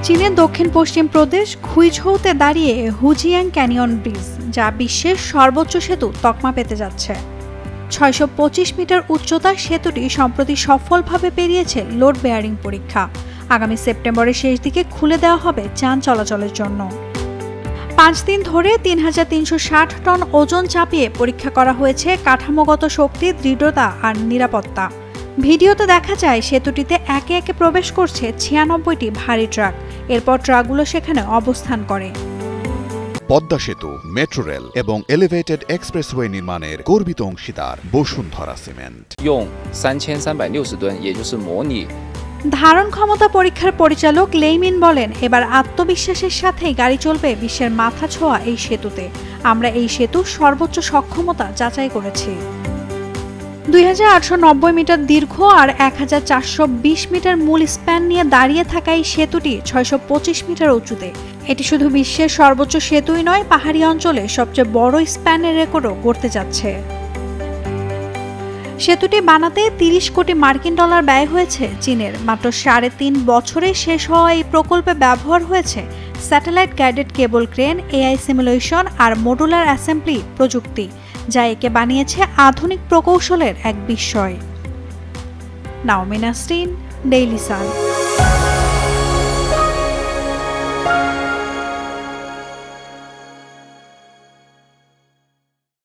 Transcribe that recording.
চীনের দক্ষিণ পশ্চিম প্রদেশ খুইঝৌতে দাঁড়িয়ে হুজিয়াং ক্যানিয়ন ব্রিজ, যা বিশ্বের সর্বোচ্চ সেতু তকমা পেতে যাচ্ছে। ৬২৫ মিটার উচ্চতার সেতুটি সম্প্রতি সফলভাবে পেরিয়েছে লোড বেয়ারিং পরীক্ষা। আগামী সেপ্টেম্বরের শেষ দিকে খুলে দেওয়া হবে যান চলাচলের জন্য। ৫ দিন ধরে ৩৩৬০ টন ওজন চাপিয়ে পরীক্ষা করা হয়েছে কাঠামোগত শক্তি, দৃঢ়তা আর নিরাপত্তা। ভিডিওতে দেখা যায় সেতুটিতে একে একে প্রবেশ করছে ৯৬টি ভারী ট্রাক। এরপর ট্রাকগুলো সেখানে অবস্থান করে। পদ্মা সেতু, মেট্রো রেল এবং এলিভেটেড এক্সপ্রেসওয়ে নির্মাণের গর্বিত অংশীদার বসুন্ধরা সিমেন্ট। ধারণ ক্ষমতা পরীক্ষার পরিচালক লেইমিন বলেন, এবার আত্মবিশ্বাসের সাথেই গাড়ি চলবে বিশ্বের মাথা ছোঁয়া এই সেতুতে। আমরা এই সেতুর সর্বোচ্চ সক্ষমতা যাচাই করেছি। ২৮৯০ মিটার দীর্ঘ আর ১৪২০ মিটার মূল স্প্যান নিয়ে দাঁড়িয়ে থাকা এই সেতুটি ৬২৫ মিটার উঁচুতে। এটি শুধু বিশ্বের সর্বোচ্চ সেতুই নয়, পাহাড়ি অঞ্চলে সবচেয়ে বড় স্প্যানের রেকর্ডও গড়তে যাচ্ছে। সেতুটি বানাতে ৩০ কোটি মার্কিন ডলার ব্যয় হয়েছে চীনের। মাত্র ৩.৫ বছরে শেষ হওয়া এই প্রকল্পে ব্যবহার হয়েছে স্যাটেলাইট গাইডেড কেবল ক্রেন, এআই সিমুলেশন আর মডুলার অ্যাসেম্বলি প্রযুক্তি, যা একে বানিয়েছে আধুনিক প্রকৌশলের এক বিস্ময়। Naomi Nasrin, Daily Sun.